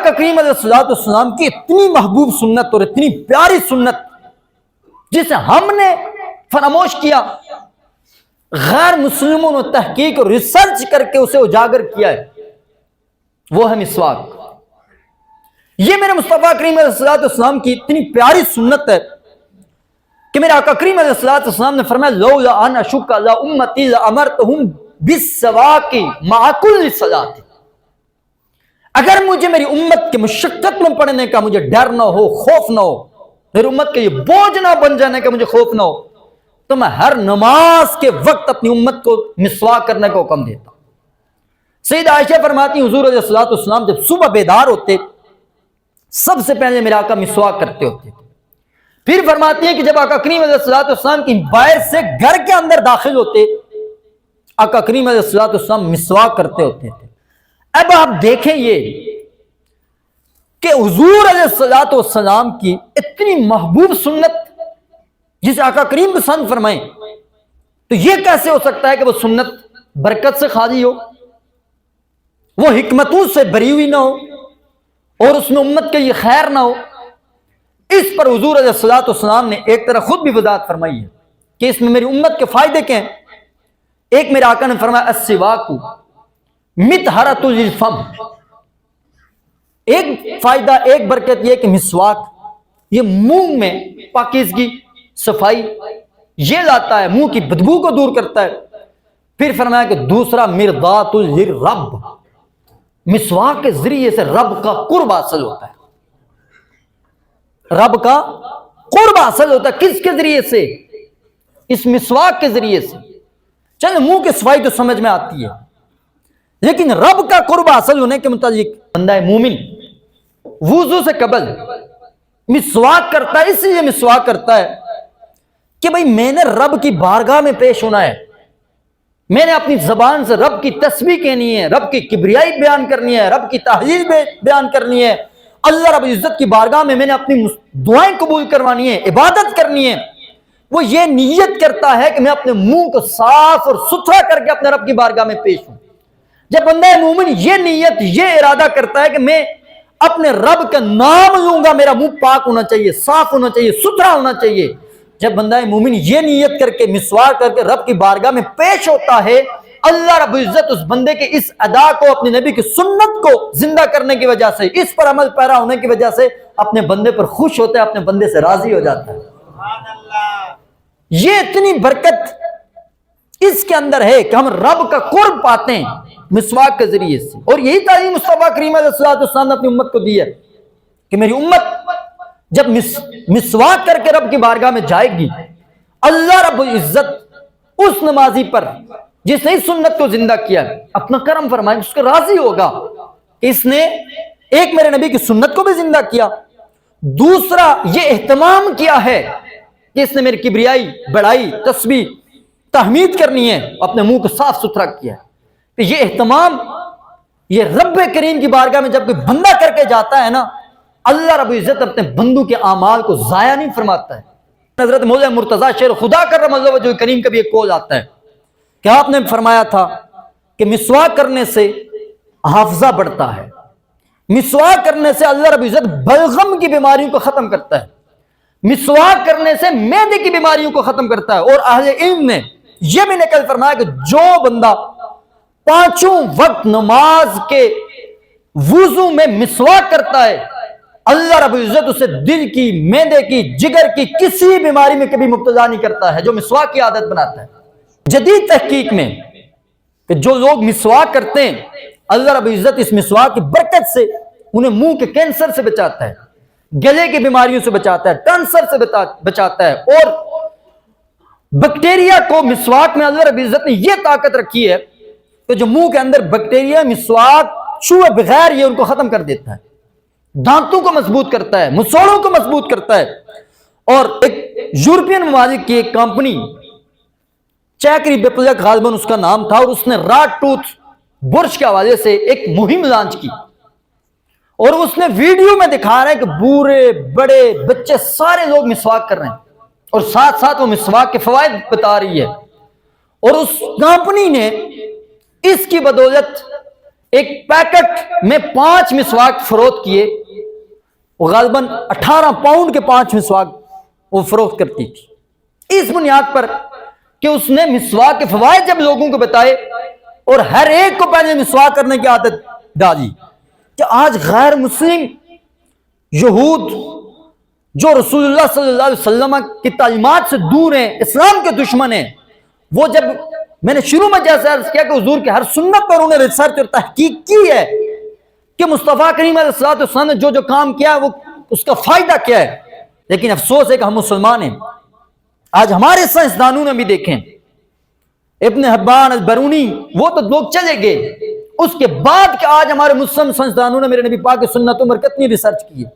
آقا کریم علیہ الصلوۃ والسلام کی اتنی محبوب سنت اور اتنی پیاری سنت جسے ہم نے فراموش کیا، غیر مسلموں نے تحقیق اور ریسرچ کر کے اسے اجاگر کیا ہے، وہ ہے مسواک۔ یہ میرے مصطفیٰ کریم علیہ الصلوۃ والسلام کی اتنی پیاری سنت ہے کہ میرے آقا کریم علیہ الصلوۃ والسلام نے فرمایا لولا ان اشق علی امتی لامرتهم بالسواک مع کل صلاۃ۔ اگر مجھے میری امت کے مشقت میں پڑھنے کا مجھے ڈر نہ ہو، خوف نہ ہو، میری امت کے یہ بوجھ نہ بن جانے کا مجھے خوف نہ ہو، تو میں ہر نماز کے وقت اپنی امت کو مسواک کرنے کا حکم دیتا۔ سیدہ عائشہ فرماتی ہیں حضور علیہ الصلوۃ والسلام جب صبح بیدار ہوتے سب سے پہلے میرے آقا مسواک کرتے ہوتے تھے۔ پھر فرماتی ہیں کہ جب آقا کریم علیہ الصلوۃ والسلام کی باہر سے گھر کے اندر داخل ہوتے آقا کریم علیہ الصلوۃ والسلام مسواک کرتے ہوتے تھے۔ اب آپ دیکھیں یہ کہ حضور علیہ الصلوۃ والسلام کی اتنی محبوب سنت جسے آقا کریم پسند فرمائیں، تو یہ کیسے ہو سکتا ہے کہ وہ سنت برکت سے خالی ہو، وہ حکمتوں سے بری ہوئی نہ ہو، اور اس میں امت کے لیے خیر نہ ہو؟ اس پر حضور علیہ الصلوۃ والسلام نے ایک طرح خود بھی وضاحت فرمائی ہے کہ اس میں میری امت کے فائدے کیا ہیں۔ ایک میرے آقا نے فرمایا السواک مطہرۃ للفم، ایک فائدہ، ایک برکت یہ کہ مسواک یہ منہ میں پاکیزگی، صفائی یہ لاتا ہے، منہ کی بدبو کو دور کرتا ہے۔ پھر فرمایا کہ دوسرا مرضات للرب، مسواک کے ذریعے سے رب کا قرب حاصل ہوتا ہے، رب کا قرب حاصل ہوتا ہے۔ کس کے ذریعے سے؟ اس مسواک کے ذریعے سے۔ چلو منہ کی صفائی تو سمجھ میں آتی ہے، لیکن رب کا قرب حاصل ہونے کے متعلق بندہ مومن وضو سے قبل مسواک کرتا ہے، اس لیے مسواک کرتا ہے کہ بھئی میں نے رب کی بارگاہ میں پیش ہونا ہے، میں نے اپنی زبان سے رب کی تسبیح کہنی ہے، رب کی کبریائی بیان کرنی ہے، رب کی تحلیل بیان کرنی ہے، اللہ رب العزت کی بارگاہ میں میں نے اپنی دعائیں قبول کروانی ہے، عبادت کرنی ہے۔ وہ یہ نیت کرتا ہے کہ میں اپنے منہ کو صاف اور ستھرا کر کے اپنے رب کی بارگاہ میں پیش ہوں۔ جب بندہ مومن یہ نیت، یہ ارادہ کرتا ہے کہ میں اپنے رب کا نام لوں گا، میرا منہ پاک ہونا چاہیے، صاف ہونا چاہیے، ستھرا ہونا چاہیے، جب بندہ مومن یہ نیت کر کے مسواک کر کے رب کی بارگاہ میں پیش ہوتا ہے، اللہ رب العزت اس بندے کے اس ادا کو، اپنے نبی کی سنت کو زندہ کرنے کی وجہ سے، اس پر عمل پیرا ہونے کی وجہ سے اپنے بندے پر خوش ہوتا ہے، اپنے بندے سے راضی ہو جاتا ہے۔ یہ اتنی برکت اس کے اندر ہے کہ ہم رب کا قرب پاتے ہیں مسواک کے ذریعے سے۔ اور یہی تعلیم مصطفیٰ کریم علیہ الصلوۃ والسلام نے اپنی امت کو دی ہے کہ میری امت جب مسواک کر کے رب کی بارگاہ میں جائے گی، اللہ رب العزت اس نمازی پر جس نے اس سنت کو زندہ کیا اپنا کرم فرمائے، اس کو راضی ہوگا کہ اس نے ایک میرے نبی کی سنت کو بھی زندہ کیا، دوسرا یہ اہتمام کیا ہے کہ اس نے میری کبریائی، بڑائی، تسبیح، تحمید کرنی ہے، اپنے منہ کو صاف ستھرا کیا ہے۔ کہ یہ اہتمام یہ رب کریم کی بارگاہ میں جب کوئی بندہ کر کے جاتا ہے نا، اللہ رب العزت اپنے بندوں کے اعمال کو ضائع نہیں فرماتا ہے۔ حضرت مولانا مرتضیٰ شیر خدا کرم اللہ وجہ کریم کا بھی ایک قول آتا ہے کہ آپ نے فرمایا تھا کہ مسواک کرنے سے حافظہ بڑھتا ہے، مسواک کرنے سے اللہ رب العزت بلغم کی بیماریوں کو ختم کرتا ہے، مسواک کرنے سے معدے کی بیماریوں کو ختم کرتا ہے۔ اور اہل علم نے یہ بھی نقل فرمایا کہ جو بندہ پانچوں وقت نماز کے وضو میں مسواک کرتا ہے، اللہ رب العزت اسے دل کی، معدے کی، جگر کی کسی بیماری میں کبھی مبتلا نہیں کرتا ہے، جو مسواک کی عادت بناتا ہے۔ جدید تحقیق میں کہ جو لوگ مسواک کرتے ہیں، اللہ رب العزت اس مسواک کی برکت سے انہیں منہ کے کینسر سے بچاتا ہے، گلے کی بیماریوں سے بچاتا ہے، کینسر سے بچاتا ہے، اور بیکٹیریا کو مسواک میں اللہ رب العزت نے یہ طاقت رکھی ہے کہ جو منہ کے اندر بیکٹیریا مسواک چھوئے بغیر یہ ان کو ختم کر دیتا ہے، دانتوں کو مضبوط کرتا ہے، مسوڑوں کو مضبوط کرتا ہے۔ اور ایک یورپین ممالک کی ایک کمپنی چیکری بیپلک غالباً اس کا نام تھا، اور اس نے راٹ ٹوتھ برش کے حوالے سے ایک مہم لانچ کی، اور اس نے ویڈیو میں دکھا رہے ہیں کہ بوڑھے بڑے بچے سارے لوگ مسواک کر رہے ہیں، اور ساتھ ساتھ وہ مسواک کے فوائد بتا رہی ہے۔ اور اس کمپنی نے اس کی بدولت ایک پیکٹ میں 5 مسواک فروخت کیے، وہ غالباً 18 پاؤنڈ کے 5 مسواک وہ فروخت کرتی تھی، اس بنیاد پر کہ اس نے مسواک کے فوائد جب لوگوں کو بتائے اور ہر ایک کو پہلے مسواک کرنے کی عادت ڈالی، کہ آج غیر مسلم یہود جو رسول اللہ صلی اللہ علیہ وسلم کی تعلیمات سے دور ہیں، اسلام کے دشمن ہیں، وہ جب میں نے شروع میں جیسے عرض کیا کہ حضور کے ہر سنت پر انہوں نے ریسرچ اور تحقیق کی ہے کہ مصطفیٰ کریم علیہ الصلوۃ والسلام نے جو کام کیا ہے وہ اس کا فائدہ کیا ہے، لیکن افسوس ہے کہ ہم مسلمان ہیں۔ آج ہمارے سائنسدانوں نے بھی دیکھیں، ابن حبان البرونی وہ تو لوگ چلے گئے، اس کے بعد کہ آج ہمارے مسلم سائنسدانوں نے میرے نبی پاک کی سنتوں پر کتنی ریسرچ کی ہے۔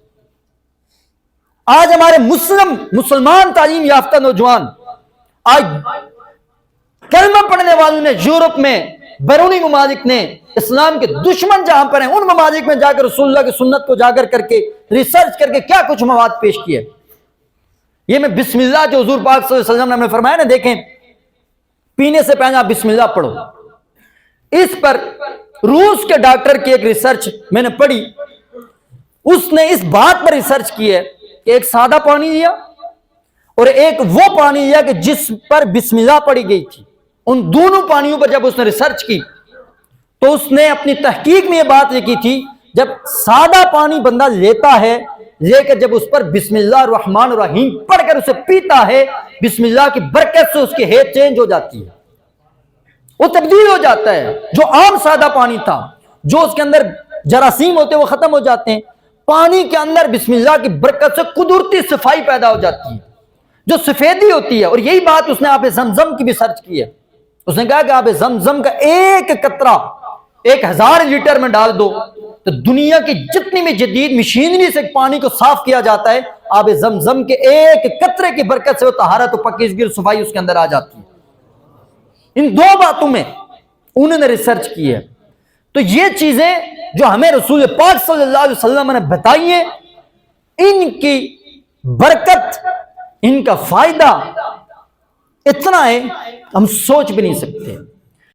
آج ہمارے مسلمان تعلیم یافتہ نوجوان، آج کلمہ پڑھنے والوں نے یورپ میں، بیرونی ممالک نے، اسلام کے دشمن جہاں پر ہیں ان ممالک میں جا کر رسول اللہ کی سنت کو اجاگر کر کے ریسرچ کر کے کیا کچھ مواد پیش کیے۔ یہ میں بسم اللہ جو حضور پاک صلی اللہ علیہ وسلم نے فرمایا نا، دیکھیں پینے سے پہلے آپ بسم اللہ پڑھو، اس پر روس کے ڈاکٹر کی ایک ریسرچ میں نے پڑھی، اس نے اس بات پر ریسرچ کی ہے کہ ایک سادہ پانی لیا اور ایک وہ پانی لیا کہ جس پر بسم اللہ پڑھی گئی تھی، ان دونوں پانیوں پر جب اس نے ریسرچ کی تو اس نے اپنی تحقیق میں یہ بات لکھی تھی، جب سادہ پانی بندہ لیتا ہے، لے کر جب اس پر بسم اللہ الرحمن الرحیم پڑھ کر اسے پیتا ہے، بسم اللہ کی برکت سے اس کی ہیٹ چینج ہو جاتی ہے، وہ تبدیل ہو جاتا ہے۔ جو عام سادہ پانی تھا، جو اس کے اندر جراثیم ہوتے وہ ختم ہو جاتے ہیں، پانی کے اندر بسم اللہ کی برکت سے قدرتی صفائی پیدا ہو جاتی ہے، جو سفیدی ہوتی ہے۔ اور یہی بات اس نے آب زمزم کی بھی سرچ کی ہے، اس نے کہا کہ آب زمزم کا ایک قطرہ 1000 لیٹر میں ڈال دو تو دنیا کی جتنی بھی جدید مشینری سے پانی کو صاف کیا جاتا ہے، آب زمزم کے ایک قطرے کی برکت سے وہ طہارت و پاکیزگی اور صفائی اس کے اندر آ جاتی ہے۔ ان دو باتوں میں انہوں نے ریسرچ کی ہے۔ تو یہ چیزیں جو ہمیں رسول پاک صلی اللہ علیہ وسلم نے بتائی ہیں، ان کی برکت، ان کا فائدہ اتنا ہے ہم سوچ بھی نہیں سکتے۔